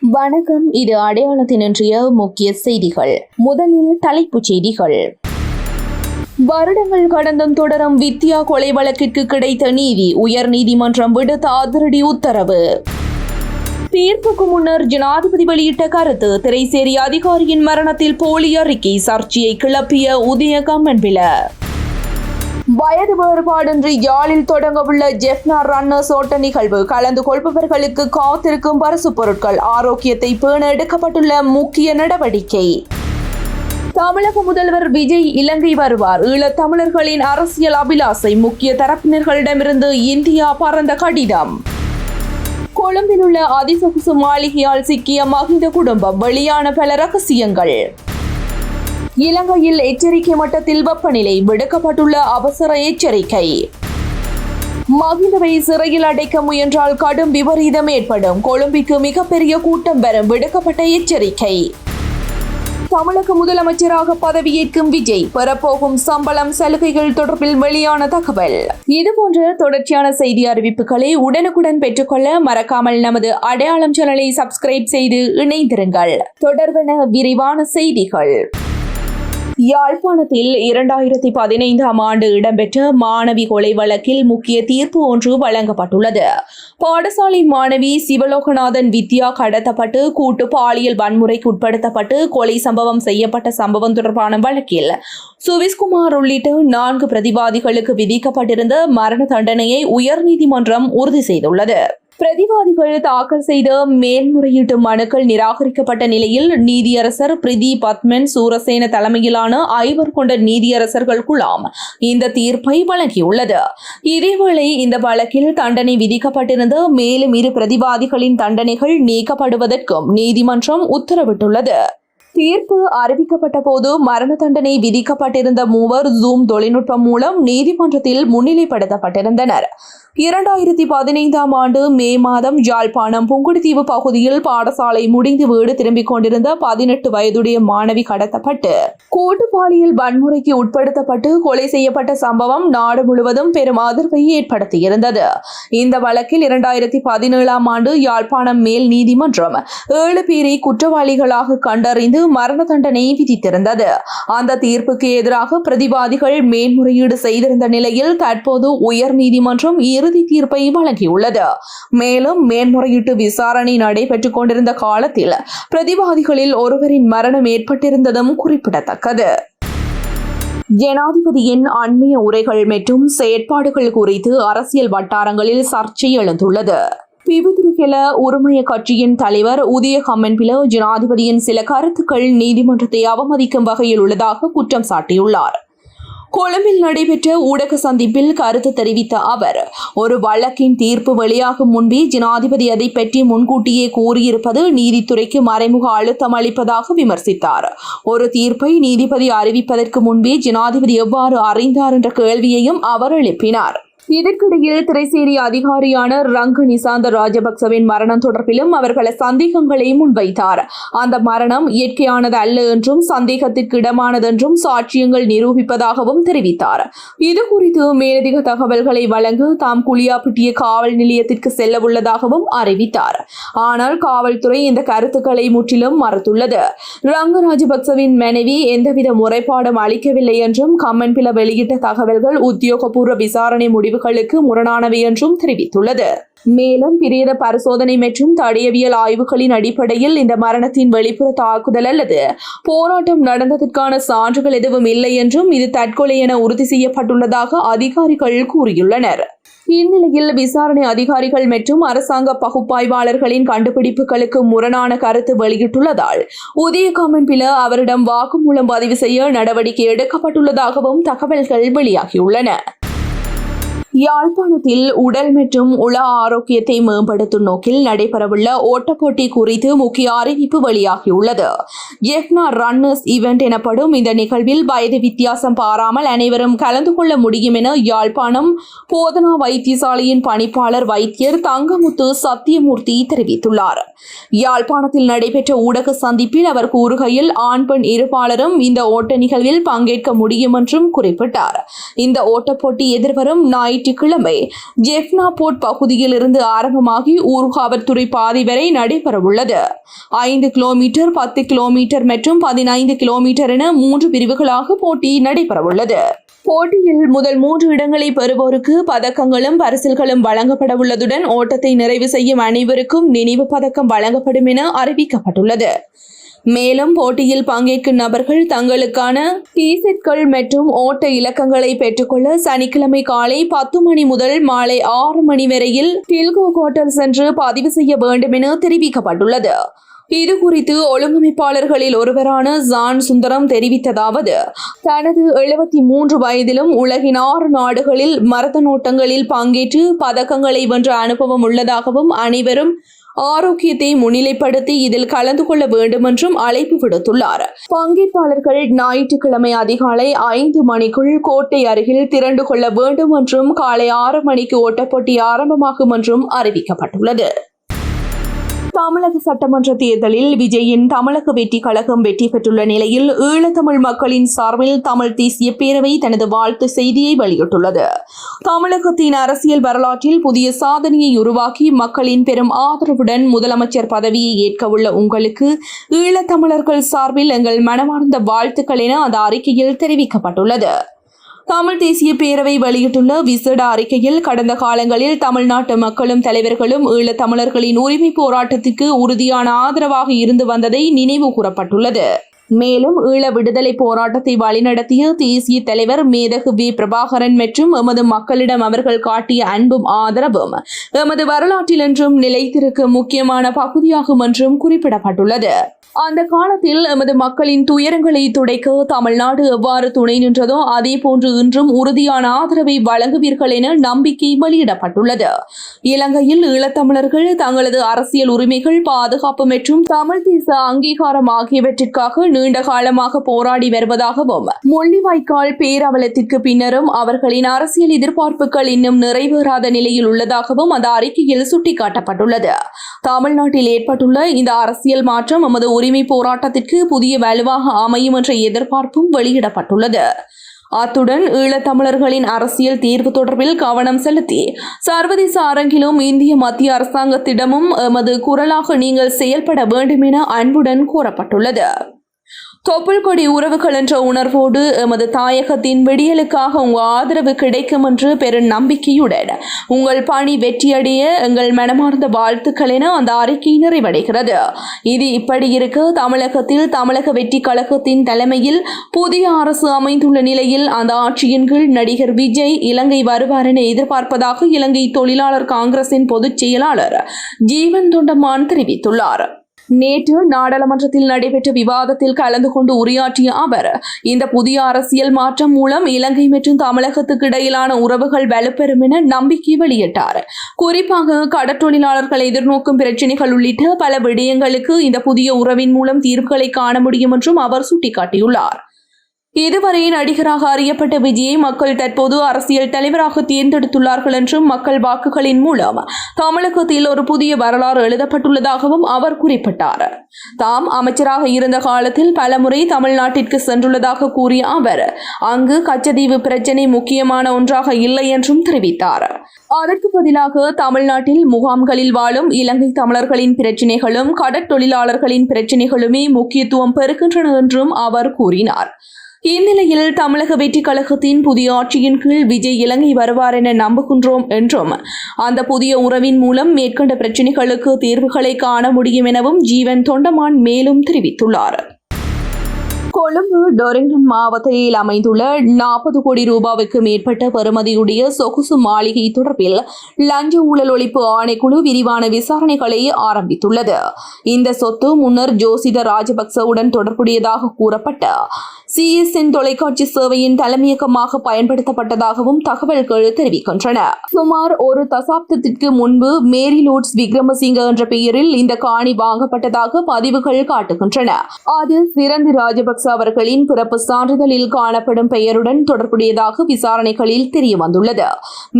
வணக்கம். இது அடையாளத்தின் இன்றைய முக்கிய செய்திகள். முதலில் தலைப்புச் செய்திகள். வருடங்கள் கடந்தும் தொடரும் வித்யா கொலை வழக்கிற்கு கிடைத்த நீதி. உயர் நீதிமன்றம் விடுத்த அதிரடி உத்தரவு. தீர்ப்புக்கு முன்னர் ஜனாதிபதி வெளியிட்ட கருத்து. திரைசேரி அதிகாரியின் மரணத்தில் போலி அறிக்கை சர்ச்சையை கிளப்பிய உதய கம்மன்பில. வயது வேறுபாடின்றி யாழில் தொடங்கவுள்ள ஜெஃப்னா ரன்னர்ஸ் ஓட்ட நிகழ்வு. கலந்து கொள்பவர்களுக்கு காத்திருக்கும் பரிசு பொருட்கள். ஆரோக்கியத்தை பேண எடுக்கப்பட்டுள்ள முக்கிய நடவடிக்கை. தமிழக முதல்வர் விஜய் இலங்கை வருவார். ஈழத்தமிழர்களின் அரசியல் அபிலாசை. முக்கிய தரப்பினர்களிடமிருந்து இந்தியா பறந்த கடிதம். கொழும்பில் உள்ள அதிசொகுசு மாளிகையால் சிக்கிய மஹிந்த குடும்பம். வெளியான பல ரகசியங்கள். இலங்கையில் எச்சரிக்கை மட்டத்தில் வெப்பநிலை. விடுக்கப்பட்டுள்ள அவசர எச்சரிக்கை. மஹிந்தவை சிறையில் அடைக்க முயன்றால் கடும் விபரீதம் ஏற்படும். கொழும்பிற்கு மிகப்பெரிய கூட்டம் வரும். விடுக்கப்பட்ட எச்சரிக்கை. தமிழக முதலமைச்சராக பதவியேற்கும் விஜய். பெறப்போகும் சம்பளம் சலுகைகள் தொடர்பில் வெளியான தகவல். இதுபோன்ற தொடர்ச்சியான செய்தி அறிவிப்புகளை உடனுக்குடன் பெற்றுக்கொள்ள மறக்காமல் நமது அடையாளம் சேனலை சப்ஸ்கிரைப் செய்து இணைந்திருங்கள். தொடர்பான விரிவான செய்திகள். யாழ்ப்பாணத்தில் 2015ஆம் ஆண்டு இடம்பெற்ற மாணவி கொலை வழக்கில் முக்கிய தீர்ப்பு ஒன்று வழங்கப்பட்டுள்ளது. பாடசாலை மாணவி சிவலோகநாதன் வித்யா கடத்தப்பட்டு கூட்டு பாலியல் வன்முறைக்கு உட்படுத்தப்பட்டு கொலை சம்பவம் செய்யப்பட்ட சம்பவம் தொடர்பான வழக்கில் சுவிஸ்குமார் உள்ளிட்ட 4 பிரதிவாதிகளுக்கு விதிக்கப்பட்டிருந்த மரண தண்டனையை உயர்நீதிமன்றம் உறுதி செய்துள்ளது. பிரதிவாதிகள் தாக்கல் செய்த மேல்முறையீட்டு மனுக்கள் நிராகரிக்கப்பட்ட நிலையில் நீதியரசர் பிரிதி பத்மன் சூரசேன தலைமையிலான 5 கொண்ட நீதியரசர்கள் குழாம் இந்த தீர்ப்பை வழங்கியுள்ளது. இதேவேளை இந்த வழக்கில் தண்டனை விதிக்கப்பட்டிருந்த மேலும் 2 பிரதிவாதிகளின் தண்டனைகள் நீக்கப்படுவதற்கும் நீதிமன்றம் உத்தரவிட்டுள்ளது. தீர்ப்பு அறிவிக்கப்பட்ட போது மரண தண்டனை விதிக்கப்பட்டிருந்த 3 ஜூம் தொழில்நுட்பம் மூலம் நீதிமன்றத்தில் முன்னிலைப்படுத்தப்பட்டிருந்தனர். 2015ஆம் ஆண்டு மே மாதம் யாழ்ப்பாணம் புங்குடுதீவு பகுதியில் பாடசாலை முடிந்து வீடு திரும்பிக் கொண்டிருந்த 18 வயதுடைய மாணவி கடத்தப்பட்டு கூட்டு பாலியல் வன்முறைக்கு உட்படுத்தப்பட்டு கொலை செய்யப்பட்ட சம்பவம் நாடு முழுவதும் பெரும் அதிர்வை ஏற்படுத்தியிருந்தது. இந்த வழக்கில் 2017ஆம் ஆண்டு யாழ்ப்பாணம் மேல் நீதிமன்றம் 7 பேரை குற்றவாளிகளாக கண்டறிந்து மரண தண்டனை விதித்திருந்தது. அந்த தீர்ப்புக்கு எதிராக பிரதிவாதிகள் மேன்முறையீடு செய்திருந்த நிலையில் தற்போது உயர் நீதிமன்றம் இறுதி தீர்ப்பை வழங்கியுள்ளது. மேலும் மேன்முறையீட்டு விசாரணை நடைபெற்றுக் கொண்டிருந்த காலத்தில் பிரதிவாதிகளில் ஒருவரின் மரணம் ஏற்பட்டிருந்ததும் குறிப்பிடத்தக்கது. ஜனாதிபதியின் அண்மைய உரைகள் மற்றும் செயற்பாடுகள் குறித்து அரசியல் வட்டாரங்களில் சர்ச்சை எழுந்துள்ளது. பிவிதுருகெல உரிமைய கட்சியின் தலைவர் உதய கம்மன்பில ஜனாதிபதியின் சில கருத்துக்கள் நீதிமன்றத்தை அவமதிக்கும் வகையில் உள்ளதாக குற்றம் சாட்டியுள்ளார். கொழும்பில் நடைபெற்ற ஊடக சந்திப்பில் கருத்து தெரிவித்த அவர், ஒரு வழக்கின் தீர்ப்பு வெளியாகும் முன்பே ஜனாதிபதி அதை பற்றி முன்கூட்டியே கூறியிருப்பது நீதித்துறைக்கு மறைமுக அழுத்தம் அளிப்பதாக விமர்சித்தார். ஒரு தீர்ப்பை நீதிபதி அறிவிப்பதற்கு முன்பே ஜனாதிபதி எவ்வாறு அறிந்தார் என்ற கேள்வியையும் அவர் எழுப்பினார். இதற்கிடையில் திரைசேரி அதிகாரியான ரங்க நிசாந்த ராஜபக்சவின் மரணம் தொடர்பிலும் அவர்கள சந்தேகங்களை முன்வைத்தார். அந்த மரணம் இயற்கையானது அல்ல என்றும் சந்தேகத்திற்கு இடமானதென்றும் சாட்சியங்கள் நிரூபிப்பதாகவும் தெரிவித்தார். இதுகுறித்து மேலதிக தகவல்களை வழங்க தாம் குளியாப்பிட்டிய காவல் நிலையத்திற்கு செல்ல உள்ளதாகவும் அறிவித்தார். ஆனால் காவல்துறை இந்த கருத்துக்களை முற்றிலும் மறுத்துள்ளது. ரங்க ராஜபக்சவின் மனைவி எந்தவித முறைப்பாடும் அளிக்கவில்லை என்றும் கம்மன்பில வெளியிட்ட தகவல்கள் உத்தியோகபூர்வ விசாரணை முடிவுகளுக்கு முரணானவை என்றும் தெரிவித்துள்ளது. மேலும் பிரேத பரிசோதனை மற்றும் தடயவியல் ஆய்வுகளின் அடிப்படையில் இந்த மரணத்தின் வெளிப்புற தாக்குதல் அல்லது போராட்டம் நடந்ததற்கான சான்றுகள் எதுவும் இல்லை என்றும் இது தற்கொலை என உறுதி செய்யப்பட்டுள்ளதாக அதிகாரிகள் கூறியுள்ளனர். இந்நிலையில் விசாரணை அதிகாரிகள் மற்றும் அரசாங்க பகுப்பாய்வாளர்களின் கண்டுபிடிப்புகளுக்கு முரணான கருத்து வெளியிட்டுள்ளதால் உதய கம்மன்பில அவரிடம் வாக்குமூலம் பதிவு செய்ய நடவடிக்கை எடுக்கப்பட்டுள்ளதாகவும் தகவல்கள் வெளியாகியுள்ளன. யாழ்ப்பாணத்தில் உடல் மற்றும் உள ஆரோக்கியத்தை மேம்படுத்தும் நோக்கில் நடைபெறவுள்ள ஓட்டப்போட்டி குறித்து முக்கிய அறிவிப்பு வெளியாகியுள்ளது. ஜெஃப்னா ரன்னர்ஸ் ஈவென்ட் எனப்படும் இந்த நிகழ்வில் வயது வித்தியாசம் பாராமல் அனைவரும் கலந்து கொள்ள முடியும் என யாழ்ப்பாணம் போதனா வைத்தியசாலையின் பணிப்பாளர் வைத்தியர் தங்கமுத்து சத்தியமூர்த்தி தெரிவித்துள்ளார். யாழ்ப்பாணத்தில் நடைபெற்ற ஊடக சந்திப்பில் அவர் கூறுகையில், ஆண் பெண் இருபாலரும் இந்த ஓட்ட நிகழ்வில் பங்கேற்க முடியும் என்றும் குறிப்பிட்டார். இந்த ஓட்டப்போட்டி எதிர்வரும் ஞாயிற்று ஞாயிற்றுக்கிழமை ஜெஃப்னா போர்ட் பகுதியில் இருந்து ஆரம்பமாகி ஊர்காவற்துறை பாதை வரை நடைபெறவுள்ளது. 5 கிலோமீட்டர், 10 கிலோமீட்டர் மற்றும் 15 கிலோமீட்டர் என 3 பிரிவுகளாக போட்டி நடைபெறவுள்ளது. போட்டியில் முதல் 3 இடங்களை பெறுவோருக்கு பதக்கங்களும் பரிசில்களும் வழங்கப்பட உள்ளதுடன் ஓட்டத்தை நிறைவு செய்யும் அனைவருக்கும் நினைவு பதக்கம் வழங்கப்படும் என அறிவிக்கப்பட்டுள்ளது. மேலும் போட்டியில் பங்கேற்கும் நபர்கள் தங்களுக்கான டி-ஷர்ட்கள் மற்றும் ஓட்ட இலக்கங்களை பெற்றுக்கொள்ள சனிக்கிழமை காலை 10 மணி முதல் மாலை 6 மணி வரையில் டில்கோ ஹோட்டல் சென்று பதிவு செய்ய வேண்டும் என தெரிவிக்கப்பட்டுள்ளது. இது குறித்து ஒழுங்கமைப்பாளர்களில் ஒருவரான ஜான் சுந்தரம் தெரிவித்ததாவது, தனது 73 வயதிலும் உலகின் 6 நாடுகளில் மரதன் ஓட்டங்களில் பங்கேற்று பதக்கங்களை வென்ற அனுபவம் உள்ளதாகவும் அனைவரும் ஆரோக்கியத்தை முன்னிலைப்படுத்தி இதில் கலந்து கொள்ள வேண்டும் என்றும் அழைப்பு விடுத்துள்ளார். பங்கேற்பாளர்கள் ஞாயிற்றுக்கிழமை அதிகாலை 5 மணிக்குள் கோட்டை அருகில் திரண்டு கொள்ள வேண்டும் என்றும் காலை 6 மணிக்கு ஓட்டப்போட்டி ஆரம்பமாகும் என்றும் அறிவிக்கப்பட்டுள்ளது. தமிழக சட்டமன்ற தேர்தலில் விஜயின் தமிழக வெற்றி கழகம் வெற்றி பெற்றுள்ள நிலையில் ஈழத்தமிழ் மக்களின் சார்பில் தமிழ் தேசிய பேரவை தனது வாழ்த்து செய்தியை வெளியிட்டுள்ளது. தமிழகத்தின் அரசியல் வரலாற்றில் புதிய சாதனையை உருவாக்கி மக்களின் பெரும் ஆதரவுடன் முதலமைச்சர் பதவியை ஏற்க உள்ள உங்களுக்கு ஈழத்தமிழர்கள் சார்பில் எங்கள் மனமார்ந்த வாழ்த்துக்கள் என அந்த அறிக்கையில் தெரிவிக்கப்பட்டுள்ளது. தமிழ் தேசிய பேரவை வெளியிட்டுள்ள விசேட அறிக்கையில் கடந்த காலங்களில் தமிழ்நாட்டு மக்களும் தலைவர்களும் ஈழத் தமிழர்களின் உரிமை போராட்டத்திற்கு உறுதியான ஆதரவாக இருந்து வந்ததை நினைவு கூறப்பட்டுள்ளது. மேலும் ஈழ விடுதலை போராட்டத்தை வழிநடத்திய தேசிய தலைவர் மேதகு வே. பிரபாகரன் மற்றும் எமது மக்களிடம் அவர்கள் காட்டிய அன்பும் ஆதரவும் எமது வரலாற்றில் என்றும் நிலைத்திருக்கும் முக்கியமான பகுதியாகும் என்றும் குறிப்பிடப்பட்டுள்ளது. அந்த காலத்தில் எமது மக்களின் துயரங்களை துடைக்க தமிழ்நாடு எவ்வாறு துணை நின்றதோ அதே போன்று இன்றும் உறுதியான ஆதரவை வழங்குவீர்கள் என நம்பிக்கை வெளியிடப்பட்டுள்ளது. இலங்கையில் ஈழத்தமிழர்கள் தங்களது அரசியல் உரிமைகள், பாதுகாப்பு மற்றும் தமிழ் தேச அங்கீகாரம் ஆகியவற்றிற்காக நீண்ட காலமாக போராடி வருவதாகவும் முள்ளிவாய்க்கால் பேரவலத்திற்கு பின்னரும் அவர்களின் அரசியல் எதிர்பார்ப்புகள் இன்னும் நிறைவேறாத நிலையில் உள்ளதாகவும் அந்த அறிக்கையில் சுட்டிக்காட்டப்பட்டுள்ளது. தமிழ்நாட்டில் ஏற்பட்டுள்ள இந்த அரசியல் மாற்றம் எமது உரிமை போராட்டத்திற்கு புதிய வலுவாக அமையும் என்ற எதிர்பார்ப்பும் வெளியிடப்பட்டுள்ளது. அத்துடன் ஈழத்தமிழர்களின் அரசியல் தீர்வு தொடர்பில் கவனம் செலுத்தி சர்வதேச அரங்கிலும் இந்திய மத்திய அரசாங்கத்திடமும் எமது குரலாக நீங்கள் செயல்பட வேண்டும் என அன்புடன் கூறப்பட்டுள்ளது. தொப்புள் கொடி உறவுகள் என்ற உணர்வோடு எமது தாயகத்தின் விடியலுக்காக உங்கள் ஆதரவு கிடைக்கும் என்று பெரும் நம்பிக்கையுடன் உங்கள் பணி வெற்றியடைய எங்கள் மனமார்ந்த வாழ்த்துக்கள் என அந்த அறிக்கை நிறைவடைகிறது. இது இப்படி இருக்க தமிழகத்தில் தமிழக வெற்றி கழகத்தின் தலைமையில் புதிய அரசு அமைந்துள்ள நிலையில் அந்த ஆட்சியின் கீழ் நடிகர் விஜய் இலங்கை வருவார் என எதிர்பார்ப்பதாக இலங்கை தொழிலாளர் காங்கிரசின் பொதுச் செயலாளர் ஜீவன் தொண்டமான் தெரிவித்துள்ளார். நேற்று நாடாளுமன்றத்தில் நடைபெற்ற விவாதத்தில் கலந்து கொண்டு உரையாற்றிய அவர், இந்த புதிய அரசியல் மாற்றம் மூலம் இலங்கை மற்றும் தமிழகத்துக்கு இடையிலான உறவுகள் வலுப்பெறும் என நம்பிக்கை வெளியிட்டார். குறிப்பாக கடற்றொழிலாளர்கள் எதிர்நோக்கும் பிரச்சினைகள் உள்ளிட்ட பல விடயங்களுக்கு இந்த புதிய உறவின் மூலம் தீர்வுகளை காண முடியும் என்றும் அவர் சுட்டிக்காட்டியுள்ளார். இதுவரை நடிகராக அறியப்பட்ட விஜயை மக்கள் தற்போது அரசியல் தலைவராக தேர்ந்தெடுத்துள்ளார்கள் என்றும் மக்கள் வாக்குகளின் மூலம் தமிழகத்தில் ஒரு புதிய வரலாறு எழுதப்பட்டுள்ளதாகவும் அவர் குறிப்பிட்டார். தாம் அமைச்சராக இருந்த காலத்தில் பலமுறை தமிழ்நாட்டிற்கு சென்றுள்ளதாக கூறிய அவர், அங்கு கச்சதீவு பிரச்சினை முக்கியமான ஒன்றாக இல்லை என்றும் தெரிவித்தார். அதற்கு பதிலாக தமிழ்நாட்டில் முகாம்களில் வாழும் இலங்கை தமிழர்களின் பிரச்சினைகளும் கடற்தொழிலாளர்களின் பிரச்சினைகளுமே முக்கியத்துவம் பெறுகின்றன என்றும் அவர் கூறினார். இந்நிலையில் தமிழக வெற்றி கழகத்தின் புதிய ஆட்சியின் கீழ் விஜய் இலங்கை வருவார் என நம்புகின்றோம் என்றும் அந்த புதிய உறவின் மூலம் மேற்கண்ட பிரச்சினைகளுக்கு தீர்வுகளை காண முடியும் எனவும் ஜீவன் தொண்டமான் மேலும் தெரிவித்துள்ளார். கொழும்பு டொரிங்டன் மாவட்டத்தில் அமைந்துள்ள 40 கோடி ரூபாய்க்கு மேற்பட்ட பெறுமதியுடைய சொகுசு மாளிகை தொடர்பில் லஞ்ச ஊழல் ஒழிப்பு ஆணைக்குழு விரிவான விசாரணைகளை ஆரம்பித்துள்ளது. இந்த சொத்து முன்னர் ஜோசித ராஜபக்சவுடன் தொடர்புடையதாக கூறப்பட்ட CSN தொலைக்காட்சி சேவையின் தலைமையகமாக பயன்படுத்தப்பட்டதாகவும் தகவல்கள் தெரிவிக்கின்றன. சுமார் ஒரு தசாப்தத்திற்கு முன்பு மேரி லோட்ஸ் விக்ரமசிங்க என்ற பெயரில் இந்த காணி வாங்கப்பட்டதாக பதிவுகள் காட்டுகின்றன. அது சிறந்து ராஜபக்ச அவர்களின் பிறப்பு சான்றிதழில் காணப்படும் பெயருடன் தொடர்புடையதாக விசாரணைகளில் தெரியவந்துள்ளது.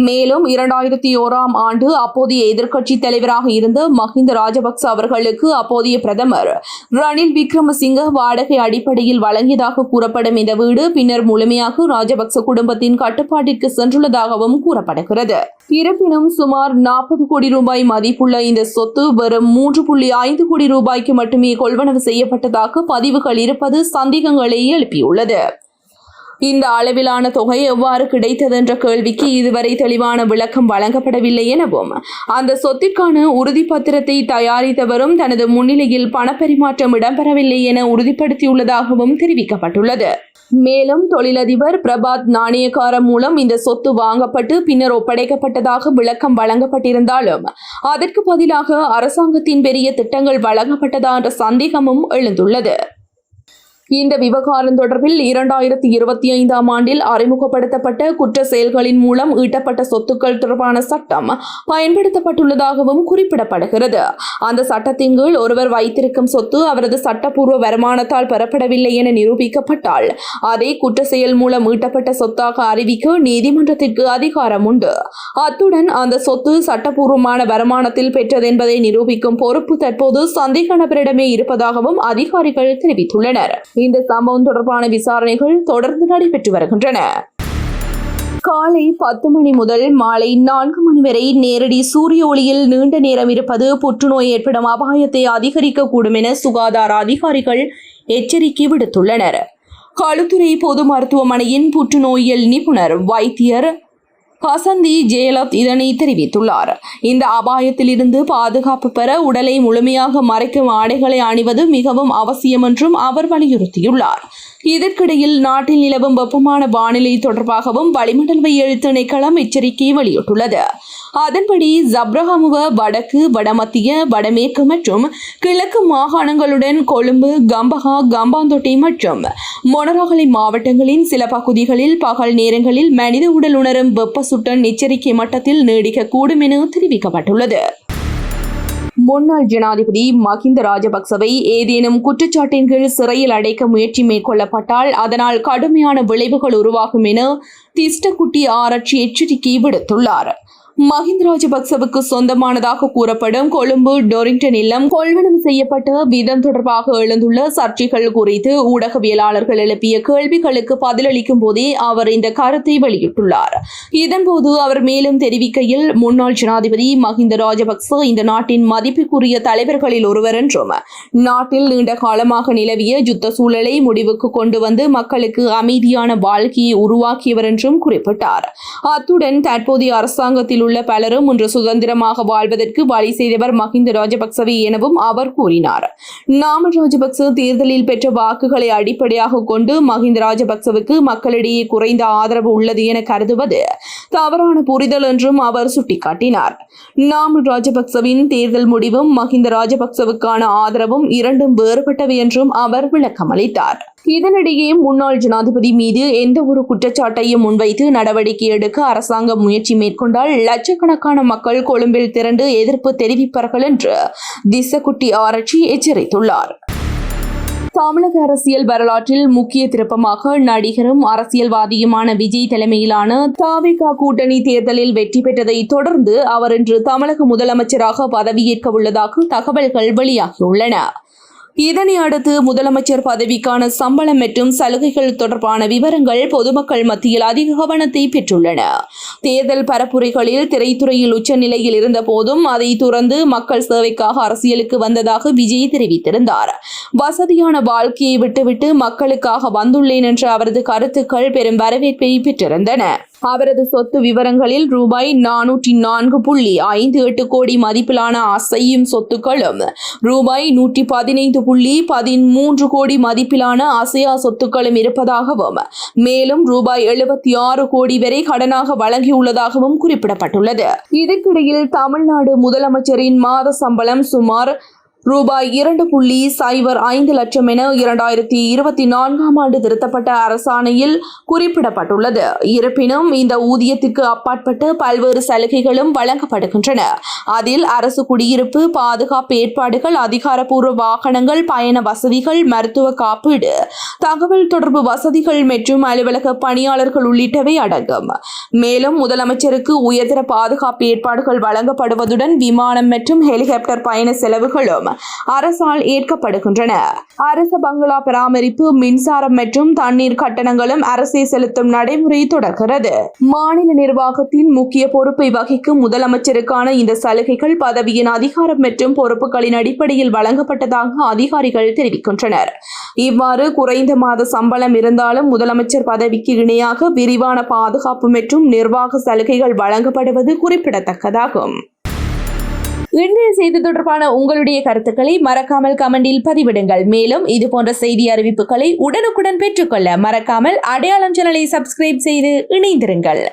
மேலும் 2001ஆம் ஆண்டு அப்போதைய எதிர்க்கட்சி தலைவராக இருந்த மஹிந்த ராஜபக்ச அவர்களுக்கு அப்போதைய பிரதமர் ரணில் விக்ரமசிங்க வாடகை அடிப்படையில் வழங்கியதாக கூறப்படும் இந்த வீடு பின்னர் முழுமையாக ராஜபக்ச குடும்பத்தின் கட்டுப்பாட்டிற்கு சென்றுள்ளதாகவும் கூறப்படுகிறது. இருப்பினும் சுமார் 40 கோடி ரூபாய் மதிப்புள்ள இந்த சொத்து வெறும் 3.5 கோடி ரூபாய்க்கு மட்டுமே கொள்வனவு செய்யப்பட்டதாக பதிவுகள் இருப்பது சந்தேகங்களை எழுப்பியுள்ளது. இந்த அளவிலான தொகை எவ்வாறு கிடைத்தது என்ற கேள்விக்கு இதுவரை தெளிவான விளக்கம் வழங்கப்படவில்லை எனவும் அந்த சொத்திற்கான உறுதிப்பத்திரத்தை தயாரித்தவரும் தனது முன்னிலையில் பணப்பரிமாற்றம் இடம்பெறவில்லை என உறுதிப்படுத்தியுள்ளதாகவும் தெரிவிக்கப்பட்டுள்ளது. மேலும் தொழிலதிபர் பிரபாத் நாணயக்கார மூலம் இந்த சொத்து வாங்கப்பட்டு பின்னர் ஒப்படைக்கப்பட்டதாக விளக்கம் வழங்கப்பட்டிருந்தாலும் அதற்கு பதிலாக அரசாங்கத்தின் பெரிய திட்டங்கள் வழங்கப்பட்டதா என்ற சந்தேகமும் எழுந்துள்ளது. இந்த விவகாரம் தொடர்பில் 2025ஆம் ஆண்டில் அறிமுகப்படுத்தப்பட்ட குற்ற செயல்களின் மூலம் ஈட்டப்பட்ட சொத்துக்கள் தொடர்பான சட்டம் பயன்படுத்தப்பட்டுள்ளதாகவும் குறிப்பிடப்படுகிறது. அந்த சட்டத்தின் கீழ் ஒருவர் வைத்திருக்கும் சொத்து அவரது சட்டப்பூர்வ வருமானத்தால் பெறப்படவில்லை என நிரூபிக்கப்பட்டால் அதை குற்ற செயல் மூலம் ஈட்டப்பட்ட சொத்தாக அறிவிக்க நீதிமன்றத்திற்கு அதிகாரம் உண்டு. அத்துடன் அந்த சொத்து சட்டப்பூர்வமான வருமானத்தில் பெற்றது என்பதை நிரூபிக்கும் பொறுப்பு தற்போது சந்தேக நபரிடமே இருப்பதாகவும் அதிகாரிகள் தெரிவித்துள்ளனர். இந்த சம்பவம் தொடர்பான விசாரணைகள் தொடர்ந்து நடைபெற்று வருகின்றன. காலை 10 மணி முதல் மாலை 4 மணி வரை நேரடி சூரிய ஒளியில் நீண்ட நேரம் இருப்பது புற்றுநோய் ஏற்படும் அபாயத்தை அதிகரிக்கக்கூடும் என சுகாதார அதிகாரிகள் எச்சரிக்கை விடுத்துள்ளனர். களுத்துறை பொது மருத்துவமனையின் புற்றுநோயியல் நிபுணர் வைத்தியர் ஹசந்தி ஜெயலத் இதனை தெரிவித்துள்ளார். இந்த அபாயத்தில் இருந்து பாதுகாப்பு பெற உடலை முழுமையாக மறைக்கும் ஆடைகளை அணிவது மிகவும் அவசியம் என்றும் அவர் வலியுறுத்தியுள்ளார். இதற்கிடையில் நாட்டில் நிலவும் வெப்பமான வானிலை தொடர்பாகவும் வளிமண்டலவியல் திணைக்களம் எச்சரிக்கை வெளியிட்டுள்ளது. அதன்படி ஜப்ரஹமுவ வடக்கு, வடமத்திய, வடமேற்கு மற்றும் கிழக்கு மாகாணங்களுடன் கொழும்பு, கம்பஹா, கம்பாந்தோட்டை மற்றும் மொனராகலை மாவட்டங்களின் சில பகுதிகளில் பகல் நேரங்களில் மனித உடல் உணரும் வெப்ப சுட்டன் எச்சரிக்கை மட்டத்தில் நீடிக்கக்கூடும் என தெரிவிக்கப்பட்டுள்ளது. முன்னாள் ஜனாதிபதி மஹிந்த ராஜபக்சவை ஏதேனும் குற்றச்சாட்டின் கீழ் சிறையில் அடைக்க முயற்சி மேற்கொள்ளப்பட்டால் அதனால் கடுமையான விளைவுகள் உருவாகும் என திஸ்டகுட்டி ஆராய்ச்சி எச்சரிக்கை விடுத்துள்ளார். மஹிந்த ராஜபக்சவுக்கு சொந்தமானதாக கூறப்படும் கொழும்பு டொரிங்டன் இல்லம் கொள்வனவு செய்யப்பட்ட விதம் தொடர்பாக எழுந்துள்ள சர்ச்சைகள் குறித்து ஊடகவியலாளர்கள் எழுப்பிய கேள்விகளுக்கு பதிலளிக்கும் போதே அவர் இந்த கருத்தை வெளியிட்டுள்ளார். இதன்போது அவர் மேலும் தெரிவிக்கையில், முன்னாள் ஜனாதிபதி மஹிந்த ராஜபக்ச இந்த நாட்டின் மதிப்புக்குரிய தலைவர்களில் ஒருவர் என்றும் நாட்டில் நீண்ட காலமாக நிலவிய யுத்த சூழலை முடிவுக்கு கொண்டு வந்து மக்களுக்கு அமைதியான வாழ்க்கையை உருவாக்கியவர் என்றும் குறிப்பிட்டார். அத்துடன் தற்போதைய அரசாங்கத்தில் உள்ள பலரும் இன்று சுதந்திரமாக வாழ்வதற்கு வழி செய்தவர் மஹிந்த ராஜபக்சவே எனவும் அவர் கூறினார். நாமல் ராஜபக்ச தேர்தலில் பெற்ற வாக்குகளை அடிப்படையாக கொண்டு மஹிந்த ராஜபக்சவுக்கு மக்களிடையே குறைந்த ஆதரவு உள்ளது என கருதுவது தவறான புரிதல் என்றும் அவர் சுட்டிக்காட்டினார். நாமல் ராஜபக்சவின் தேர்தல் முடிவும் மஹிந்த ராஜபக்சவுக்கான ஆதரவும் இரண்டும் வேறுபட்டவை என்றும் அவர் விளக்கமளித்தார். இதனிடையே முன்னாள் ஜனாதிபதி மீது எந்த ஒரு குற்றச்சாட்டையும் முன்வைத்து நடவடிக்கை எடுக்க அரசாங்கம் முயற்சி மேற்கொண்டால் லட்சக்கணக்கான மக்கள் கொழும்பில் திரண்டு எதிர்ப்பு தெரிவிப்பார்கள் என்று திஸ்ஸகுட்டி ஆராய்ச்சி எச்சரித்துள்ளார். தமிழக அரசியல் வரலாற்றில் முக்கிய திருப்பமாக நடிகரும் அரசியல்வாதியுமான விஜய் தலைமையிலான தவிக கூட்டணி தேர்தலில் வெற்றி பெற்றதை தொடர்ந்து அவர் இன்று தமிழக முதலமைச்சராக பதவியேற்க உள்ளதாக தகவல்கள் வெளியாகியுள்ளன. இதனை அடுத்து முதலமைச்சர் பதவிக்கான சம்பளம் மற்றும் சலுகைகள் தொடர்பான விவரங்கள் பொதுமக்கள் மத்தியில் அதிக கவனத்தை பெற்றுள்ளன. தேர்தல் பரப்புரைகளில் திரைத்துறையில் உச்சநிலையில் இருந்த போதும் அதை துறந்து மக்கள் சேவைக்காக அரசியலுக்கு வந்ததாக விஜய் தெரிவித்திருந்தார். வசதியான வாழ்க்கையை விட்டுவிட்டு மக்களுக்காக வந்துள்ளேன் என்ற அவரது கருத்துக்கள் பெரும் வரவேற்பை பெற்றிருந்தன. அவரது சொத்து விவரங்களில் ரூபாய் 404.58 கோடி மதிப்பிலான அசையும் சொத்துக்களும் ரூபாய் 115.13 கோடி மதிப்பிலான அசையா சொத்துக்களும் இருப்பதாகவும் மேலும் ரூபாய் 76 கோடி வரை கடனாக வழங்கியுள்ளதாகவும் குறிப்பிடப்பட்டுள்ளது. இதற்கிடையில் தமிழ்நாடு முதலமைச்சரின் மாத சம்பளம் சுமார் ரூபாய் 2.05 லட்சம் என 2024ஆம் ஆண்டு திருத்தப்பட்ட அரசாணையில் குறிப்பிடப்பட்டுள்ளது. இருப்பினும் இந்த ஊதியத்திற்கு அப்பாற்பட்டு பல்வேறு சலுகைகளும் வழங்கப்படுகின்றன. அதில் அரசு குடியிருப்பு, பாதுகாப்பு ஏற்பாடுகள், அதிகாரப்பூர்வ வாகனங்கள், பயண வசதிகள், மருத்துவ காப்பீடு, தகவல் தொடர்பு வசதிகள் மற்றும் அலுவலக பணியாளர்கள் உள்ளிட்டவை அடங்கும். மேலும் முதலமைச்சருக்கு உயர்தர பாதுகாப்பு ஏற்பாடுகள் வழங்கப்படுவதுடன் விமானம் மற்றும் ஹெலிகாப்டர் பயண செலவுகளும் அரசால் ஏற்கப்படுகின்றன. அரச பங்களா பராமரிப்பு, மின்சாரம் மற்றும் தண்ணீர் கட்டணங்களும் அரசே செலுத்தும் நடைமுறை தொடர்கிறது. மாநில நிர்வாகத்தின் முக்கிய பொறுப்பை வகிக்கும் முதலமைச்சருக்கான இந்த சலுகைகள் பதவியின் அதிகாரம் மற்றும் பொறுப்புகளின் அடிப்படையில் வழங்கப்பட்டதாக அதிகாரிகள் தெரிவிக்கின்றனர். இவ்வாறு குறைந்த மாத சம்பளம் இருந்தாலும் முதலமைச்சர் பதவிக்கு இணையாக விரிவான பாதுகாப்பு மற்றும் நிர்வாக சலுகைகள் வழங்கப்படுவது குறிப்பிடத்தக்கதாகும். இன்றைய செய்தி தொடர்பான உங்களுடைய கருத்துக்களை மறக்காமல் கமெண்டில் பதிவிடுங்கள். மேலும் இதுபோன்ற செய்தி அறிவிப்புகளை உடனுக்குடன் பெற்றுக்கொள்ள மறக்காமல் அடையாளம் சேனலை சப்ஸ்கிரைப் செய்து இணைந்திருங்கள்.